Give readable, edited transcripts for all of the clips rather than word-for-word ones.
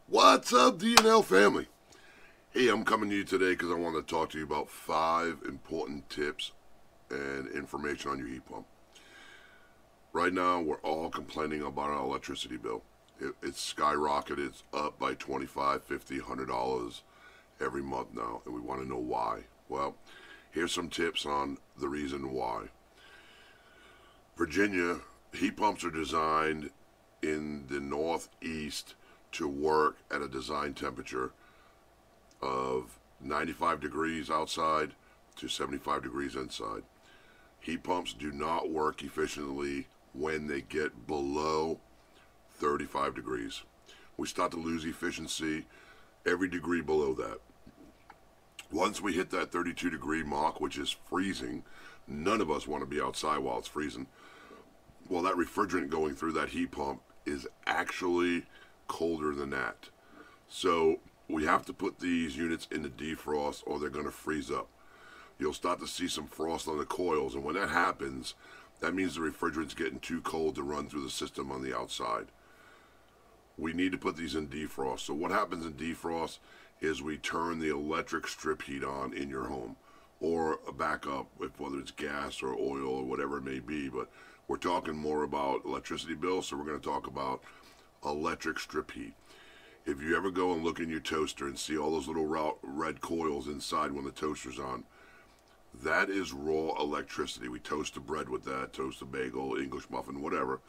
What's up, DNL family? Hey, I'm coming to you today because I want to talk to you about 5 important tips and information on your heat pump. Right now, we're all complaining about our electricity bill. It's skyrocketed. It's up by $25, $50, $100 every month now, and we want to know why. Well, here's some tips on the reason why. Virginia, heat pumps are designed in the Northeast to work at a design temperature of 95 degrees outside to 75 degrees inside. Heat pumps do not work efficiently when they get below 35 degrees. We start to lose efficiency every degree below that. Once we hit that 32 degree mark, which is freezing, none of us want to be outside while it's freezing. Well, that refrigerant going through that heat pump is actually colder than that. So we have to put these units in the defrost or they're going to freeze up. You'll start to see some frost on the coils, and when that happens, that means the refrigerant's getting too cold to run through the system on the outside. We need to put these in defrost. So what happens in defrost is we turn the electric strip heat on in your home, or a backup, whether it's gas or oil or whatever it may be. But we're talking more about electricity bills, so we're going to talk about electric strip heat. If you ever go and look in your toaster and see all those little red coils inside when the toaster's on, that is raw electricity. We toast the bread with that, toast a bagel, English muffin, whatever.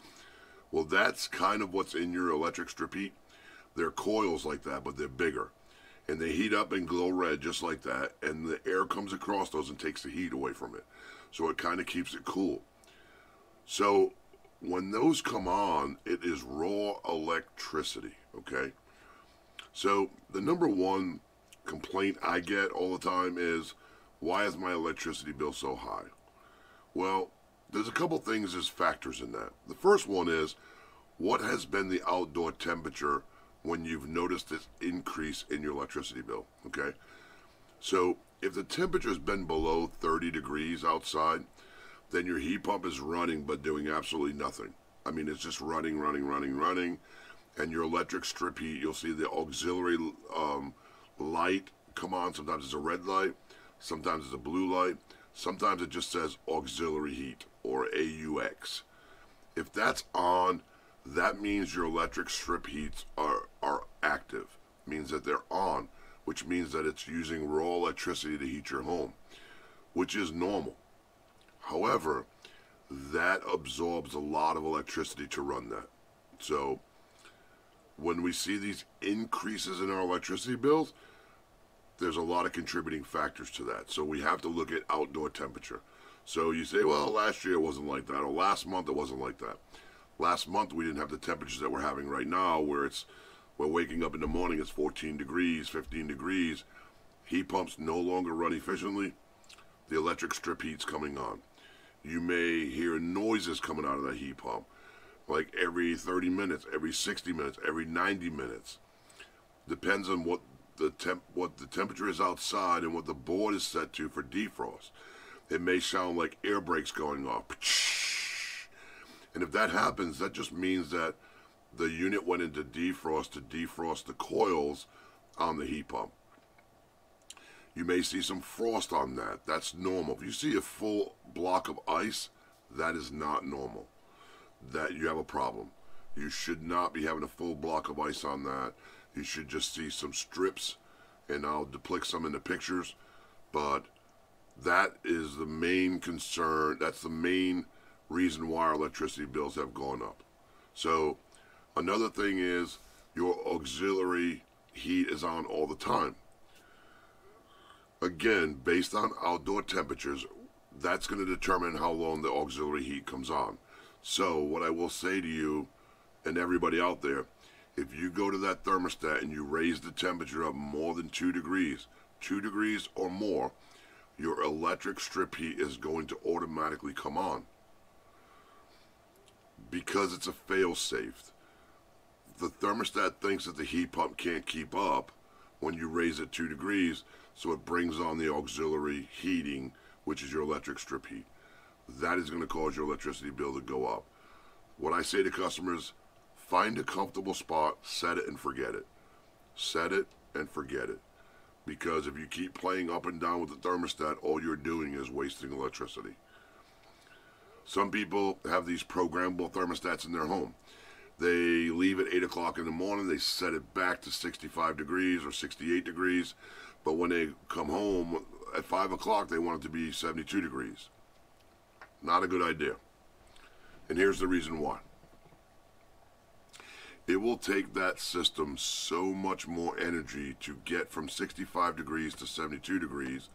Well, that's kind of what's in your electric strip heat. They're coils like that, but they're bigger. And they heat up and glow red just like that, and the air comes across those and takes the heat away from it. So it kind of keeps it cool. So when those come on, it is raw electricity, okay? So the number one complaint I get all the time is, why is my electricity bill so high? Well, there's a couple things as factors in that. The first one is, what has been the outdoor temperature when you've noticed this increase in your electricity bill, okay? So if the temperature has been below 30 degrees outside, then your heat pump is running but doing absolutely nothing. I mean, it's just running, and your electric strip heat, you'll see the auxiliary light come on. Sometimes it's a red light, sometimes it's a blue light, sometimes it just says auxiliary heat or AUX. If that's on, that means your electric strip heats are active. It means that they're on, which means that it's using raw electricity to heat your home, which is normal. However, that absorbs a lot of electricity to run that. So when we see these increases in our electricity bills, there's a lot of contributing factors to that. So we have to look at outdoor temperature. So you say, well, last year it wasn't like that, or last month it wasn't like that. Last month we didn't have the temperatures that we're having right now, where we're waking up in the morning, it's 14 degrees, 15 degrees. Heat pumps no longer run efficiently. The electric strip heat's coming on. You may hear noises coming out of that heat pump, like every 30 minutes, every 60 minutes, every 90 minutes. Depends on what the temperature is outside and what the board is set to for defrost. It may sound like air brakes going off. And if that happens, that just means that the unit went into defrost to defrost the coils on the heat pump. You may see some frost on that. That's normal. If you see a full block of ice, that is not normal. That you have a problem. You should not be having a full block of ice on that. You should just see some strips, and I'll depict some in the pictures. But that is the main concern. That's the main reason why our electricity bills have gone up. So another thing is your auxiliary heat is on all the time. Again, based on outdoor temperatures, that's going to determine how long the auxiliary heat comes on. So what I will say to you and everybody out there, if you go to that thermostat and you raise the temperature up more than 2 degrees or more, your electric strip heat is going to automatically come on, because it's a fail-safe. The thermostat thinks that the heat pump can't keep up when you raise it 2 degrees, so it brings on the auxiliary heating, which is your electric strip heat. That is going to cause your electricity bill to go up. What I say to customers, find a comfortable spot, set it and forget it. Set it and forget it. Because if you keep playing up and down with the thermostat, all you're doing is wasting electricity. Some people have these programmable thermostats in their home. They leave at 8 o'clock in the morning, they set it back to 65 degrees or 68 degrees, but when they come home at 5 o'clock, they want it to be 72 degrees. Not a good idea. And here's the reason why. It will take that system so much more energy to get from 65 degrees to 72 degrees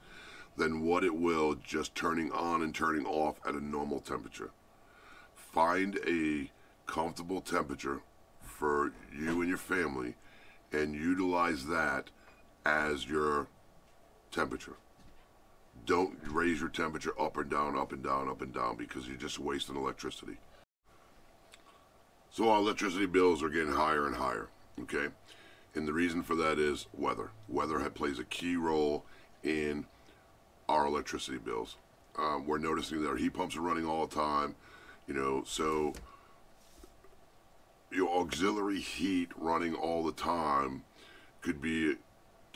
than what it will just turning on and turning off at a normal temperature. Find a comfortable temperature for you and your family and utilize that as your temperature. Don't raise your temperature up and down, up and down, up and down, because you're just wasting electricity. So our electricity bills are getting higher and higher, okay? And the reason for that is weather. Weather plays a key role in our electricity bills. We're noticing that our heat pumps are running all the time, so your auxiliary heat running all the time could be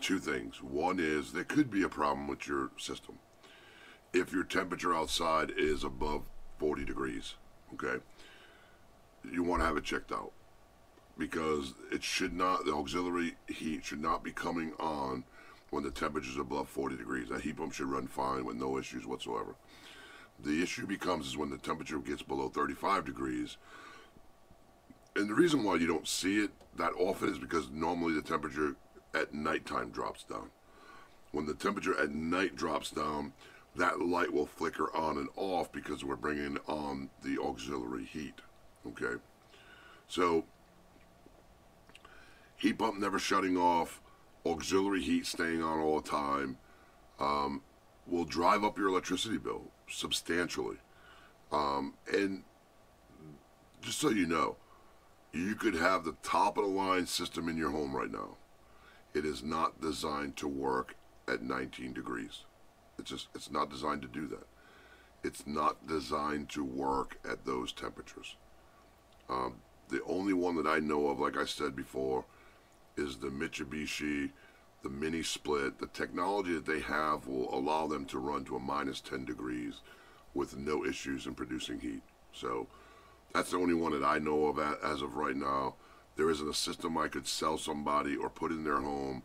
two things. One is there could be a problem with your system. If your temperature outside is above 40 degrees, okay, you want to have it checked out, because the auxiliary heat should not be coming on when the temperature is above 40 degrees. That heat pump should run fine with no issues whatsoever. The issue becomes is when the temperature gets below 35 degrees. And the reason why you don't see it that often is because normally the temperature at nighttime drops down. When the temperature at night drops down, that light will flicker on and off because we're bringing on the auxiliary heat. Okay, so heat pump never shutting off, auxiliary heat staying on all the time, will drive up your electricity bill substantially. And just so you know, you could have the top of the line system in your home right now. It is not designed to work at 19 degrees. It's not designed to do that. It's not designed to work at those temperatures. The only one that I know of, like I said before, is the Mitsubishi, the mini split. The technology that they have will allow them to run to a minus 10 degrees with no issues in producing heat. So that's the only one that I know of as of right now. There isn't a system I could sell somebody or put in their home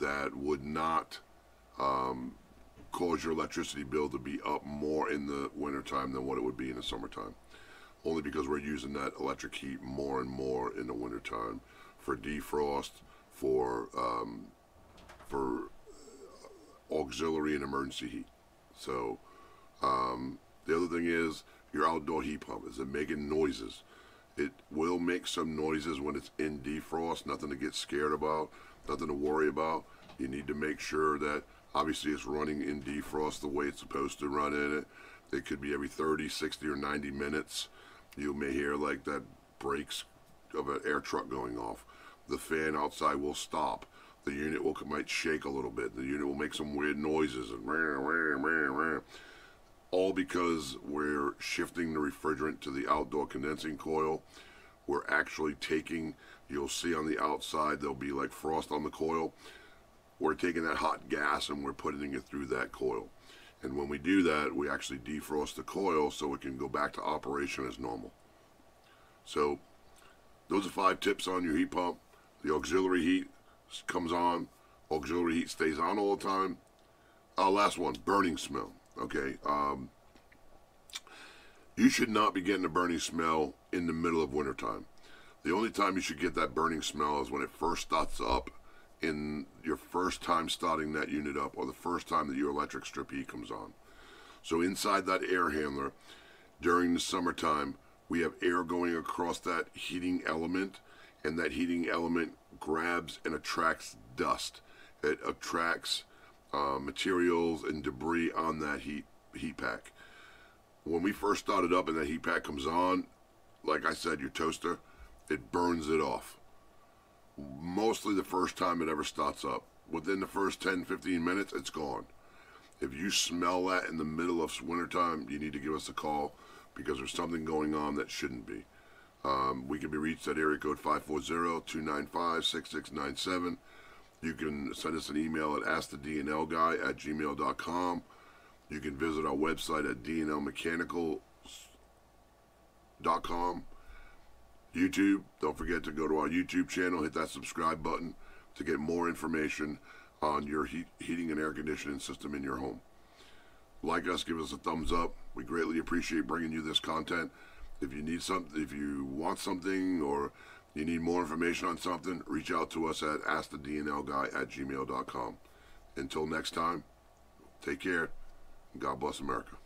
that would not cause your electricity bill to be up more in the wintertime than what it would be in the summertime. Only because we're using that electric heat more and more in the wintertime for defrost, for auxiliary and emergency heat. So the other thing is your outdoor heat pump. Is it making noises? It will make some noises when it's in defrost. Nothing to get scared about, nothing to worry about. You need to make sure that obviously it's running in defrost the way it's supposed to run in it. It could be every 30, 60, or 90 minutes. You may hear like that brakes of an air truck going off. The fan outside will stop. The unit might shake a little bit. The unit will make some weird noises and all because we're shifting the refrigerant to the outdoor condensing coil. We're actually taking, you'll see on the outside there'll be like frost on the coil. We're taking that hot gas and we're putting it through that coil. And when we do that, we actually defrost the coil so it can go back to operation as normal. So those are 5 tips on your heat pump. The auxiliary heat comes on. Auxiliary heat stays on all the time. Last one, burning smell. Okay. You should not be getting a burning smell in the middle of wintertime. The only time you should get that burning smell is when it first starts up, in your first time starting that unit up, or the first time that your electric strip heat comes on. So inside that air handler, during the summertime, we have air going across that heating element, and that heating element grabs and attracts dust. It attracts materials and debris on that heat pack. When we first started up and that heat pack comes on, like I said, your toaster, it burns it off. Mostly the first time it ever starts up. Within the first 10-15 minutes, it's gone. If you smell that in the middle of wintertime, you need to give us a call because there's something going on that shouldn't be. We can be reached at area code 540-295-6697. You can send us an email at askthednlguy@gmail.com. You can visit our website at dnlmechanical.com. YouTube, don't forget to go to our YouTube channel, hit that subscribe button to get more information on your heating and air conditioning system in your home. Like us, give us a thumbs up. We greatly appreciate bringing you this content. If you need something, if you want something, or you need more information on something, reach out to us at askthednlguy@gmail.com. Until next time, take care, and God bless America.